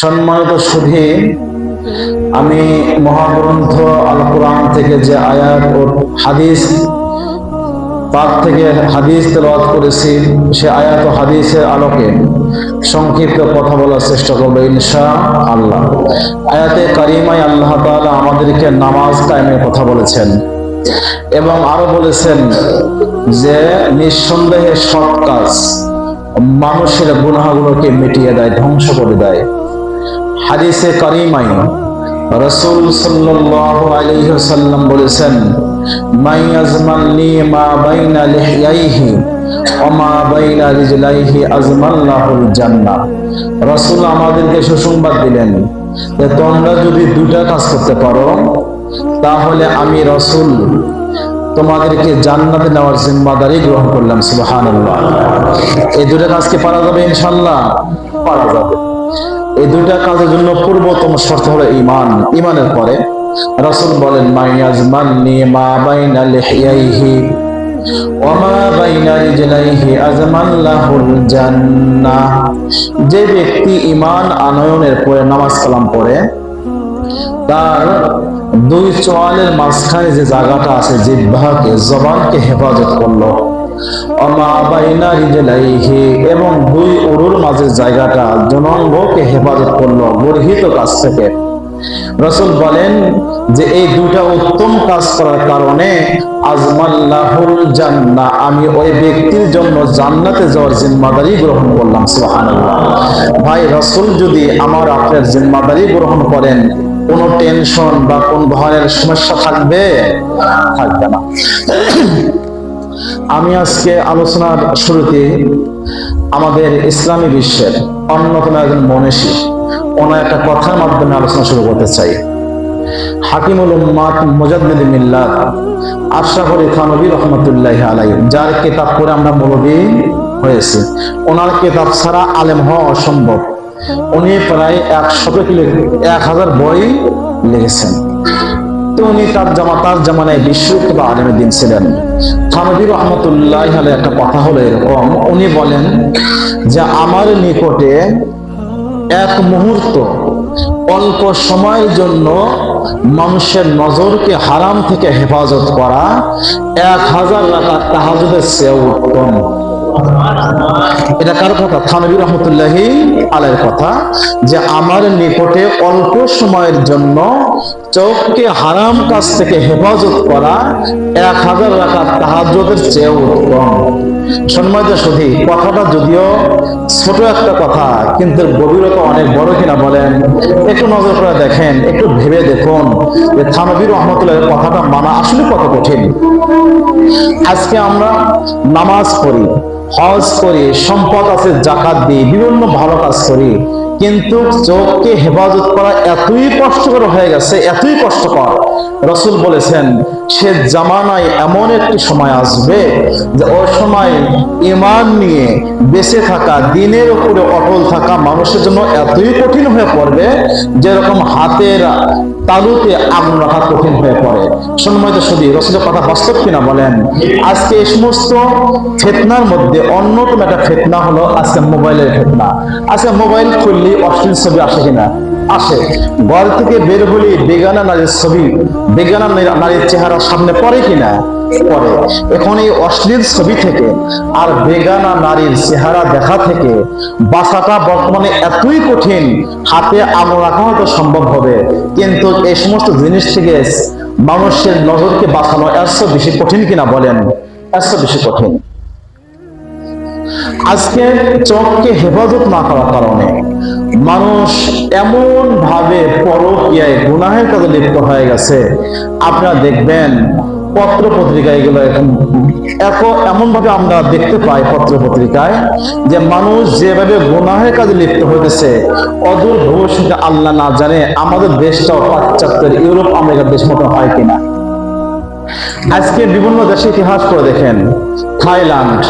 সম্মানিত সুধী, আমি মহাগ্রন্থ আল কোরআন থেকে যে আয়াত ও হাদিস পাক থেকে হাদিস তেলাওয়াত করেছি, সে আয়াত ও হাদিসের আলোকে সংক্ষিপ্ত কথা বলার চেষ্টা করবো ইনশাআল্লাহ। আয়াতে কারিমায় আল্লাহ তাআলা আমাদেরকে নামাজ কায়েমের কথা বলেছেন এবং আরো বলেছেন যে নিঃসন্দেহে সৎ কাজ মানুষের গুনাহগুলোকে মিটিয়ে দেয়, ধ্বংস করে দেয়। হাদিসে কারিমায় রাসূল সাল্লাল্লাহু আলাইহি ওয়াসাল্লাম বলেছেন, মান ইয়াজমাননি মা বাইনা লিহইয়াইহি ওয়া মা বাইনা রিজলাইহি আজমাল্লাহুল জান্নাহ। রাসূল আমাদেরকে সুসংবাদ দিলেন যে তোমরা যদি দুইটা কাজ করতে পারো তাহলে আমি রাসূল তোমাদেরকে জান্নাতে নেওয়ার জিম্মাদারি গ্রহণ করলাম। সুবহানাল্লাহ। এই দুইটা কাজকে পারা যাবে ইনশাআল্লাহ? পারা যাবে। এই দুইটা কাজের জন্য পূর্বতম শর্ত হলো ঈমান। ঈমানের পরে রাসূল বলেন, মাইয়াজমাননি মা বাইনা লিহইয়াইহি ওয়া মা বাইনা রিজলাইহি আজমাল্লাহুল জান্নাহ। যে ব্যক্তি ঈমান আনয়নের পরে নামাজ কালাম পড়ে তার দুই চোয়ালের মাঝখানে যে জায়গাটা আছে, জিহ্বাকে জবানকে হেফাজত করলো, ওমা বাইনা রিজলাইহি এবং দুই উরুর মাঝের জায়গাটা জনাঙ্গকে হেফাজত করলো গর্হিত কাজ থেকে। রাসূল বলেন যে এই দুইটা উত্তম কাজ করার কারণে আজমাল্লাহুল জান্নাহ, আমি ওই ব্যক্তির জন্য জান্নাতে যাওয়ার জিম্মাদারি গ্রহণ করলাম। সুবহানাল্লাহ। ভাই, রাসূল যদি আমার আপনার জিম্মাদারি গ্রহণ করেন, কোন টেনশন বা কোন ধরনের সমস্যা থাকবে না। আমি আজকে আলোচনার শুরুতে আমাদের ইসলামী বিশ্বের অন্যতম একজন মনীষী ওনার একটা কথার মাধ্যমে আলোচনা শুরু করতে চাই। হাকিমুল উম্মাত মুজাদ্দিদ মিল্লাত আশরাফ আলী থানভী রাহমাতুল্লাহি আলাইহি, যার কিতাব পড়ে আমরা মৌলবী হয়েছি। ওনার কিতাব ছাড়া আলেম হওয়া অসম্ভব। উনি প্রায় 1000 বই লিখেছেন। তো উনি তার জামানায় বিশ্বখ্যাত আলেমের দিন ছিলেন। থানভী রাহমাতুল্লাহি আলাইহি একটা কথা হলো এরকম, উনি বলেন যে আমার নিকটে এক মুহূর্ত অল্প সময়ের জন্য মানুষের নজরকে হারাম থেকে হেফাজত করা 1000 রাকাত তাহাজ্জুদের চেয়ে উত্তম। এটা কার কথা? থানভী রাহমাতুল্লাহি আলাইহির কথা, যে আমার নিকটে অল্প সময়ের জন্য চোখকে হারাম কাজ থেকে হেফাজত করা 1000 রাকাত তাহাজ্জুদের চেয়ে উত্তম। সম্মানিত সুধী, কথাটা যদিও ছোট একটা কথা, কিন্তু গভীরতা অনেক বড় কিনা বলেন? একটু নজর করে দেখেন, একটু ভেবে দেখুন যে থানভী রাহমাতুল্লাহির কথাটা মানা আসলে কত কঠিন। আজকে আমরা নামাজ পড়ি, হজ করি, সম্পদ আছে যাকাত দিই, বিভিন্ন ভালো কাজ করি, কিন্তু চোখকে হেফাজত করা এতই কষ্টকর হয়ে গেছে, এতই কষ্টকর। রাসূল বলেছেন সে জামানায় এমন একটি সময় আসবে যে ওই সময় ঈমান নিয়ে বেঁচে থাকা, দিনের উপরে অটল থাকা মানুষের জন্য এতই কঠিন হয়ে পড়বে যেরকম হাতের তালুতে আগুন রাখা কঠিন হয়ে পড়ে। সম্মানিত সুধী, রাসূলের কথা বাস্তব কিনা বলেন? আজকে এই সমস্ত ফিতনার মধ্যে অন্যতম একটা ফিতনা হলো আজকে মোবাইলের ফিতনা। আজকে মোবাইল খুললে অশ্লীল ছবি আসে কিনা? আসে। ঘর থেকে বের হলে বেগানা নারীর ছবি, বেগানা নারীর চেহারা সামনে পড়ে কিনা? পড়ে। এখন এই অশ্লীল ছবি থেকে আর বেগানা নারীর চেহারা দেখা থেকে বাঁচাটা বর্তমানে এতই কঠিন, হাতে আগুন রাখা হয়তো সম্ভব হবে, কিন্তু এই সমস্ত জিনিস থেকে মানুষের নজরকে বাঁচানো এত বেশি কঠিন কিনা বলেন? এত বেশি কঠিন। আজকে চোখকে হেফাজত না করার কারণে মানুষ এমন ভাবে পরকীয়ায় গুনাহের কাজে লিপ্ত হয়ে গেছে। আপনারা দেখবেন পত্র পত্রিকায় এগুলো এমন ভাবে আমরা দেখতে পাই পত্র পত্রিকায় যে মানুষ যেভাবে গুনাহের কাজে লিপ্ত হইতেছে, অদূর ভবিষ্যতে আল্লাহ না জানে আমাদের দেশটাও পাশ্চাত্যের ইউরোপ আমেরিকার দেশ মতো হয় কিনা। আজকে বিভিন্ন দেশের ইতিহাস করে দেখেন, থাইল্যান্ড,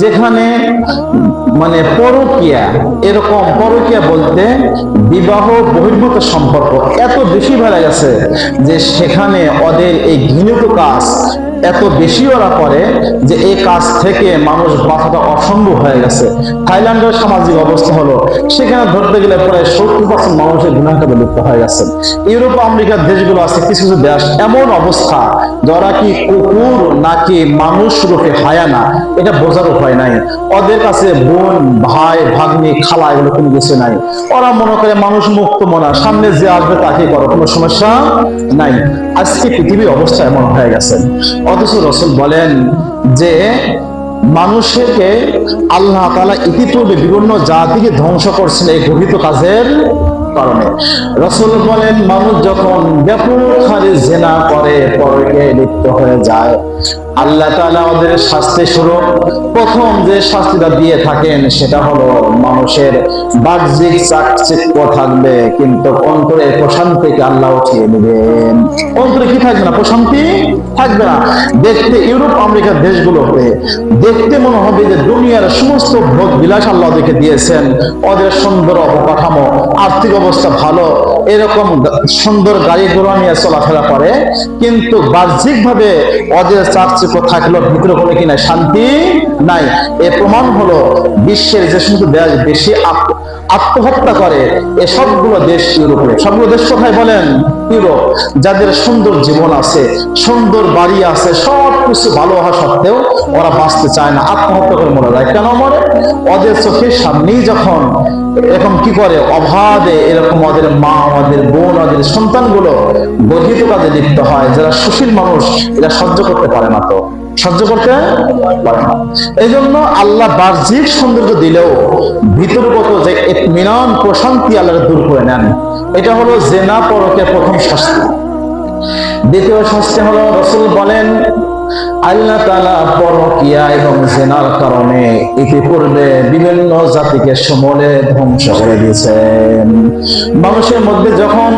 যেখানে মানে পরকীয়া, এরকম পরকীয়া বলতে বিবাহ বহির্ভূত সম্পর্ক এত বেশি বেড়ে গেছে যে সেখানে ওদের এই ঘৃণিত কাজ এত বেশি ওরা করে যে এই কাজ থেকে মানুষ বাঁচাটা অসম্ভব হয়ে গেছে। থাইল্যান্ডের সামাজিক অবস্থা হলো সেখানে ধরতে গেলে প্রায় 70% মানুষের গুনাহে লিপ্ত হয়ে গেছে। ইউরোপ আমেরিকার দেশগুলো আছে কিছু কিছু দেশ এমন অবস্থা যারা কি কুকুর নাকি মানুষ রূপে হায়ানা এটা বোঝার উপায় নাই। ওদের কাছে বোন ভাই ভাগ্নি খালা এগুলো কোনো কিছু নাই। ওরা মনে করে মানুষ মুক্ত মনা, সামনে যে আসবে তাকে করো, কোনো সমস্যা নাই। আজকে পৃথিবীর অবস্থা এমন হয়ে গেছে। অথচ রাসূল বলেন যে মানুষকে আল্লাহ তাআলা ইতিপূর্বে বিভিন্ন জাতিকে ধ্বংস করছেন এই গর্হিত কাজের কারণে। রাসূল বলেন মানুষ যখন ব্যাপক হারে জিনা করে, পরকীয়ায় লিপ্ত হয়ে যায়, আল্লাহ তাআলা ওদের শাস্তি স্বরূপ প্রথম যে শাস্তিটা দিয়ে থাকেন সেটা হলো মানুষের বাহ্যিক চাকচিক্য থাকবে কিন্তু অন্তরে প্রশান্তিকে আল্লাহ উঠিয়ে নেবেন। অন্তরে কি থাকবে না? প্রশান্তি থাকবে না। দেখতে ইউরোপ আমেরিকার দেশগুলোতে দেখতে মনে হবে যে দুনিয়ার সমস্ত ভোগ বিলাস আল্লাহ ওদেরকে দিয়েছেন, ওদের সুন্দর অবকাঠামো, আর্থিক অবস্থা ভালো, এরকম সুন্দর গাড়ি ঘোড়া নিয়ে চলাফেরা করে, কিন্তু বাহ্যিক ভাবে ওদের চাকচিক্য থাকলেও ভিতরে কোনো কিনা শান্তি নাই। এর প্রমাণ হলো বিশ্বের যে সমস্ত দেশ বেশি আত্মহত্যা করে এ সবগুলো দেশ ইউরোপে। সবগুলো দেশ কোথায় বলেন? ইউরোপ। যাদের সুন্দর জীবন আছে, সুন্দর বাড়ি আছে, সব কিছু ভালো হওয়া সত্ত্বেও ওরা বাঁচতে চায় না, আত্মহত্যা করে মরে যায়। কেন মরে? ওদের চোখের সামনেই যখন এরকম কি করে অবাধে এরকম ওদের মা, ওদের বোন, ওদের সন্তানগুলো গর্হিত কাজে লিপ্ত হয়, যারা সুশীল মানুষ এরা সহ্য করতে পারে না, তো সহ্য করতে পারে না। এই জন্য আল্লাহ বাহ্যিক সৌন্দর্য দিলেও ভিতরগত যে ইতমিনান প্রশান্তি আল্লাহ দূর করে নেন। এটা হলো জিনা পরকীয়ার প্রথম শাস্তি। দ্বিতীয় শাস্তি হলো রাসূল বলেন আল্লাহ তাআলা পরকীয়া এবং জিনার কারণে ইতিপূর্বে বিভিন্ন জাতিকে সমূলে ধ্বংস করে দিয়েছেন। মানুষের মধ্যে যখন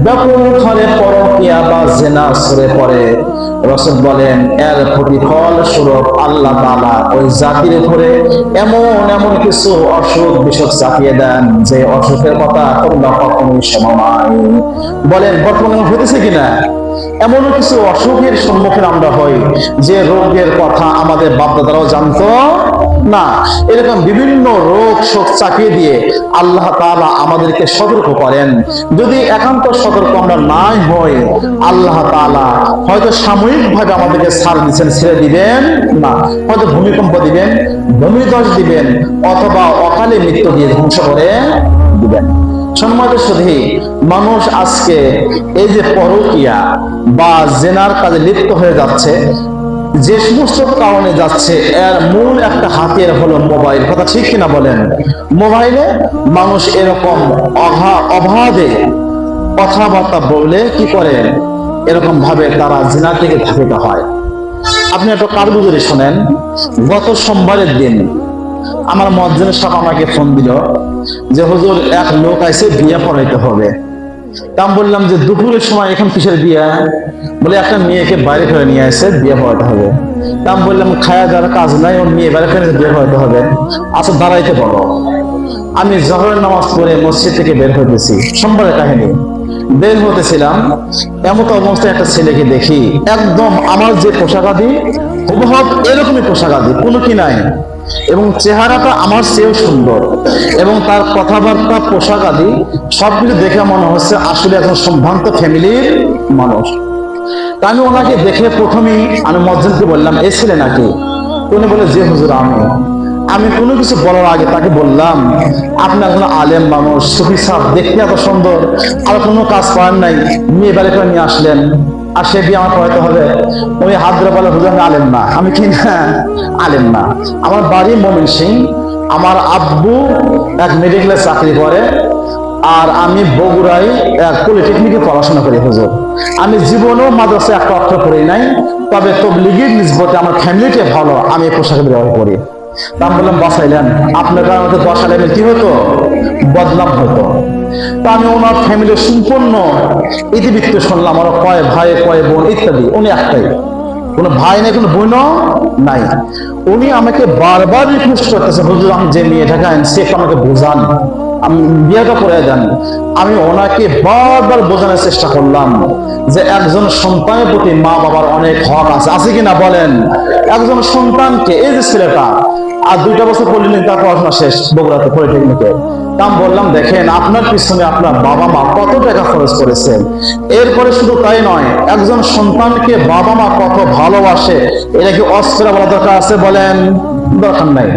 ব্যাপক হারে পরকীয়া বা জিনা ছড়িয়ে পড়ে, রাসূল বলেন এর প্রতিফল স্বরূপ আল্লাহ তাআলা ওই জাতির উপরে এমন কিছু অসুখ বিসুখ চাপিয়ে দেন যে অসুখের কথা তোমরা কখনোই শোনো নাই। বলেন বর্তমানে হতেছে কিনা? এমন কিছু অসুখের সম্মুখীন আমরা হই যে রোগের কথা আমাদের বাপদাদারাও জানতো না। এরকম বিভিন্ন রোগ শোক চাপিয়ে দিয়ে আল্লাহ তাআলা আমাদেরকে সতর্ক করেন। যদি একান্ত সতর্ক আমরা নাই হই, আল্লাহ তাআলা হয়তো সাময়িকভাবে আমাদেরকে ছাড় দিচ্ছেন, ছেড়ে দিবেন না। হয়তো ভূমিকম্প দিবেন, ভূমিধস দিবেন, অথবা অকালে মৃত্যু দিয়ে ধ্বংস করে দিবেন। সম্মানিত সুধী, মানুষ আজকে এই যে পরকীয়া বা জিনার কাজে লিপ্ত হয়ে যাচ্ছে, যে সমস্ত কারণে যাচ্ছে এর মূল একটা হাতিয়ার হলো মোবাইল। কথা ঠিক কিনা বলেন? মোবাইলে মানুষ এরকম অবাধে কথাবার্তা বলে কি করে, এরকম ভাবে তারা জিনা থেকে ধাবিত হয়। আপনি একটা কারগুজারি শোনেন। গত সোমবারের দিন আমার মুয়াজ্জিন সাহেব আমাকে ফোন দিল যে হুজুর এক লোক আইছে বিয়ে পড়াইতে হবে। তা আমি বললাম যে দুপুরের সময় এখন কিসের বিয়ে? বলে একটা মেয়েকে বাইরে করে নিয়ে আসে বিয়ে পড়াতে হবে। তা আমি বললাম খায়া যারা কাজ নাই, ওর মেয়ে বাইরে করে বিয়ে পড়াতে হবে, আচ্ছা দাঁড়াইতে বলো। আমি জোহরের নামাজ পড়ে মসজিদ থেকে বের হতেছি, সোমবারের কাহিনী, বের হতেছিলাম, এমন অবস্থায় একটা ছেলেকে দেখি একদম আমার যে পোশাক আদি হুবহু এরকমই পোশাক আদি, কোনো কি নাই, এবং চেহারাটা আমার চেয়েও সুন্দর, এবং তার কথাবার্তা পোশাক আদি সবকিছু দেখে মনে হচ্ছে আসলে একজন সম্ভ্রান্ত ফ্যামিলির মানুষ। তা আমি ওনাকে দেখে প্রথমেই আমি মুয়াজ্জিনকে বললাম এই ছেলে নাকি? উনি বলে যে হুজুর আমি কোনো কিছু বলার আগে তাকে বললাম আপনি একজন আলেম মানুষ, সুফি সাহেব, দেখতে এত সুন্দর, আর কোনো কাজ করেন নাই, মেয়ে বাড়ি করে নিয়ে আসলেন, আর সে বিয়ে আমার পড়াইতে হবে? উনি হাত ধরে বলে হুজুর আমি আলেম না। আমি কি না আলেম না, আমার বাড়ি ময়মনসিংহ, আমার আব্বু এক মেডিকেলে চাকরি করে, আর আমি বগুড়ায় এক পলিটেকনিকে পড়াশোনা করি হুজুর। আমি জীবনেও মাদ্রাসায় একটা অর্থ করি নাই, তবে তবলিগের নিসবতে আমার ফ্যামিলিটা ভালো, আমি এই পোশাকে ব্যবহার করি। তা আমি বললাম বাঁচাইলেন, আপনার কারণে 10 আলেমের কি হতো? বদনাম হতো। তা আমি ওনার ফ্যামিলির সম্পূর্ণ ইতিবৃত্ত শুনলাম, আমার কয় ভাই কয় বোন ইত্যাদি, উনি একটাই। কোনো ভাই নাই, কোনো বোনও নাই। উনি আমাকে বারবার রিকোয়েস্ট করতেছে, হুজুর আমি যে মেয়েটাকে আনছি একটু আমাকে বোঝান, আমি বিয়েটা করে দেন। আমি ওনাকে বারবার বোঝানোর চেষ্টা করলাম যে একজন সন্তানের প্রতি মা বাবার অনেক হক আছে, আছে কিনা বলেন? একজন সন্তানকে, এই যে ছেলেটা আর 2টা বছর পড়লেন, তার পড়াশোনা শেষ বগুড়াতে পলিটেকনিকে। আমি বললাম দেখেন আপনার পিছনে আপনার বাবা মা কত টাকা খরচ করেছেন, এরপরে শুধু তাই নয়, একজন সন্তানকে বাবা মা কত ভালোবাসে, এটা কি অস্ত্র বলা দরকার আছে বলেন? দরকার নাই।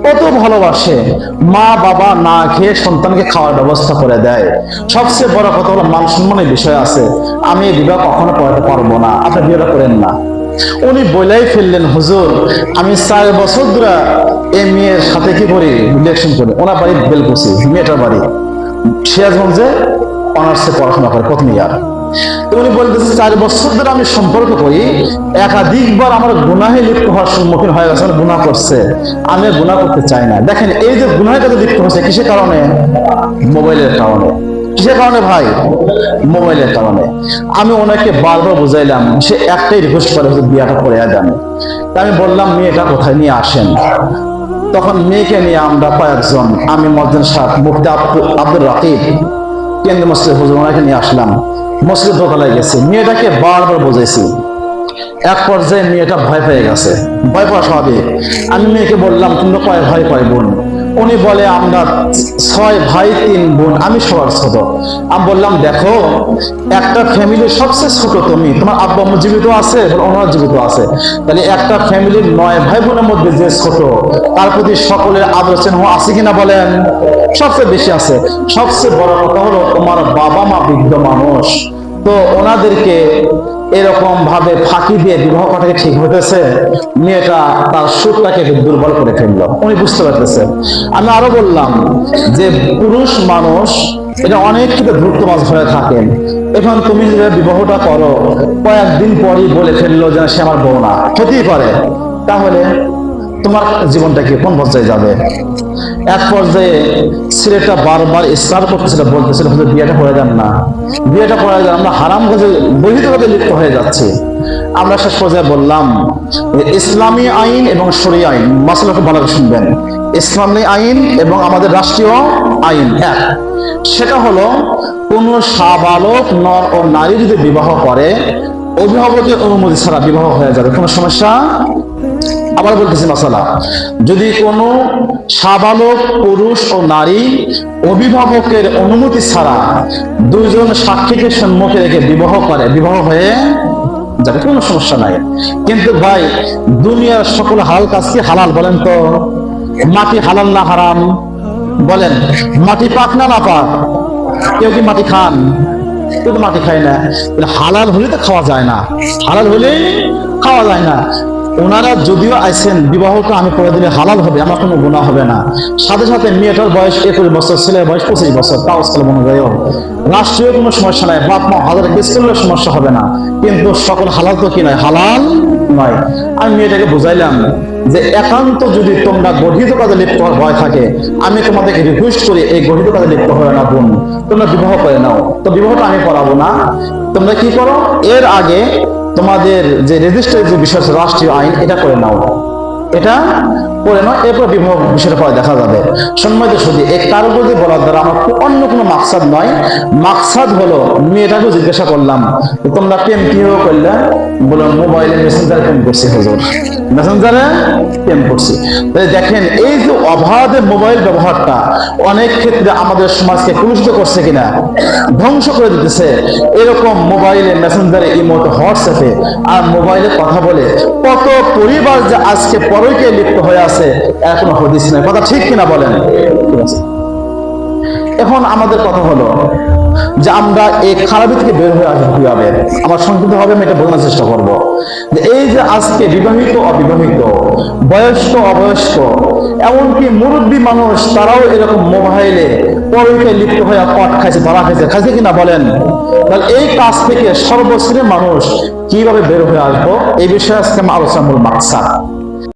কত ভালোবাসে, মা বাবা না খেয়ে সন্তানকে খাওয়ার ব্যবস্থা করে দেয়। সবচেয়ে বড় কথা হলো মান সম্মানের বিষয় আছে, আমি এই বিবাহ কখনো করাতে পারবো না, আপনি বিয়েটা করেন না। উনি বলেই ফেললেন, হুজুর আমি 4 বছর ধরে এই মেয়ের সাথে কি করি, রিলেশন করি। ওনার বাড়ি বেলকুচি, মেয়েটার বাড়ি সিরাজগঞ্জে, অনার্সে পড়াশোনা করে প্রথম ইয়ার। উনি বলতেছে 4 বছর ধরে আমি সম্পর্ক করি, একাধিকবার আমার গুনাহে লিপ্ত হওয়ার সম্মুখীন হয়ে গেছে, গুনাহ করছে, আমি গুনাহ করতে চাই না। দেখেন এই যে গুনাহের কাছে লিপ্ত হচ্ছে কিসের কারণে? মোবাইলের কারণে। কিসের কারণে ভাই? মোবাইলের কারণে। আমি ওনাকে বারবার বুঝাইলাম, সে একটাই রিকোয়েস্ট করে, বিয়েটা করে দেন। আমি বললাম মেয়েটা কোথায়, নিয়ে আসেন। তখন মেয়েকে নিয়ে আমরা কয়েকজন, আমি মসজিদ সাহেব, মুফতি আব্দুর রাকিব, কেন্দ্রীয় মসজিদ হুজুর, ওনাকে নিয়ে আসলাম। মসজিদ দোতলায় গেছি, মেয়েটাকে বারবার বুঝাইছি। এক পর্যায়ে মেয়েটা ভয় পেয়ে গেছে, ভয় পাওয়া স্বাভাবিক। আমি মেয়েকে বললাম তোমরা কয় ভাই কয় বোন? উনি বলে আমরা 6 ভাই 3 বোন, আমি সবার ছোট। আমি বললাম দেখো, একটা ফ্যামিলির সবচেয়ে ছোট তুমি, তোমার আব্বা আম্মু জীবিত আছে, ওনারা জীবিত আছে, তাহলে একটা ফ্যামিলির 9 ভাই বোনের মধ্যে যে ছোট, তার প্রতি সকলের আদর স্নেহ আছে কিনা বলেন? সবচেয়ে বেশি আছে। সবচেয়ে বড় কথা হলো তোমার বাবা মা বৃদ্ধ মানুষ, তো ওনাদেরকে এরকম ভাবে ফাঁকি দিয়ে বিবাহ করাটা ঠিক হইতেছে? মেয়েটা তার সুরটাকে দুর্বল করে ফেললো, উনি বুঝতে পারতেছে। আমি আরো বললাম যে পুরুষ মানুষ এটা অনেক ক্ষেত্রে দ্রুতবাজ হয়ে থাকেন। এখন তুমি যে বিবাহটা করো, কয়েকদিন পরই বলে ফেললো যে সে আমার বউ না, হতেই পারে, তাহলে তোমার জীবনটা কি কোন পর্যায়ে যাবে? এক পর্যায়ে ছেলেটা বারবার ইসরার করতেছিল, বলতেছিল হুজুর বিয়েটা করে দেন না, বিয়েটা করে দেন, আমরা হারাম কাজে বহিত কাজে লিপ্ত হয়ে যাচ্ছি। আমরা শেষ পর্যায়ে বললাম ইসলামী আইন এবং শরীয়ত আইন, মাসলাকে ভালো করে শুনবেন, ইসলামী আইন এবং আমাদের রাষ্ট্রীয় আইন এক। সেটা হলো কোন সাবালক নর ও নারী যদি বিবাহ করে, অভিভাবকের অনুমতি ছাড়া বিবাহ হয়ে যাবে, কোনো সমস্যা। আবার বলতেছি মাসালা, যদি কোনো সাবালক পুরুষ ও নারী অভিভাবকের অনুমতি ছাড়া 2 জন সাক্ষীকে সম্মুখে রেখে বিবাহ করে, বিবাহ হয়ে যাবে, কোনো সমস্যা নাই। কিন্তু ভাই দুনিয়ার সকল হালাল কাজ কি হালাল বলেন তো? মাটি হালাল না হারাম বলেন? মাটি পাক না না পাক? কেউ কি মাটি খান? কেউ তো মাটি খায় না। হালাল হলে তো খাওয়া যায় না, হালাল হলে খাওয়া যায় না। ওনারা যদিও আইছেন বিবাহটা আমি করে দিলে হালাল হবে, আমার কোনো গুনাহ হবে না। সাথে সাথে মেয়েটার বয়স 21 বছর, ছেলের বয়স 25 বছর, তাও ইসলাম অনুযায়ী রাষ্ট্রীয় কোনো সমস্যা নাই, বাপ মা হাজার কেস করলে সমস্যা হবে না। কিন্তু সকল হালাল তো কি নয়, হালাল নয়। আমি মেয়েটাকে বুঝাইলাম যে একান্ত যদি তোমরা গঠিত কাজে লিপ্ত ভয় থাকে, আমি তোমাদেরকে রিকোয়েস্ট করি এই গঠিত কাজে লিপ্ত হয় না বোন, তোমরা বিবাহ করে নাও। তো বিবাহটা আমি করাবো না, তোমরা কি করো, এর আগে তোমাদের যে রেজিস্টার যে বিষয় আছে রাষ্ট্রীয় আইন, এটা করে নাও, এটা করে নাও, এরপর বিবাহ বিষয়টা পরে দেখা যাবে। সম্মানিত শুধু এই কারো যদি বলার দ্বারা আমার অন্য কোনো মাকসাদ নয়। মাকসাদ হলো মেয়েটাকে জিজ্ঞাসা করলাম তোমরা প্রেম কিভাবে করলে? বলো মোবাইলে মেসেঞ্জারে প্রেম করছি হুজুর, মেসেঞ্জারে প্রেম করছি। দেখেন এই যে অবাধে মোবাইল ব্যবহারটা অনেক ক্ষেত্রে আমাদের সমাজকে কলুষিত করছে কিনা, ধ্বংস করে দিতেছে। এরকম মোবাইলে মেসেঞ্জারে, ইমোতে, হোয়াটসঅ্যাপে আর মোবাইলে কথা বলে কত পরিবার যে আজকে পরকে লিপ্ত হয়ে আছে, এখনো হদিস নাই, কথা ঠিক কিনা বলেন? ঠিক আছে। এখন আমাদের কথা হলো যে আমরা এই খারাপি থেকে বের হয়ে আসবো কিভাবে? আমার সংক্ষিপ্ত ভাবে আমি এটা বোঝানোর চেষ্টা করবো যে এই যে আজকে বিবাহিত অবিবাহিত, বয়স্ক অবয়স্ক, এমনকি মুরব্বী মানুষ, তারাও এরকম মোবাইলে পরকে লিপ্ত হয়ে পট খাইছে, ধরা খাইছে, খাইছে কিনা বলেন? তাহলে এই কাজ থেকে সর্বশ্রেণীর মানুষ কিভাবে বের হয়ে আসবো, এই বিষয়ে আজকে আমার আলোচনার মূল মাকসাদ।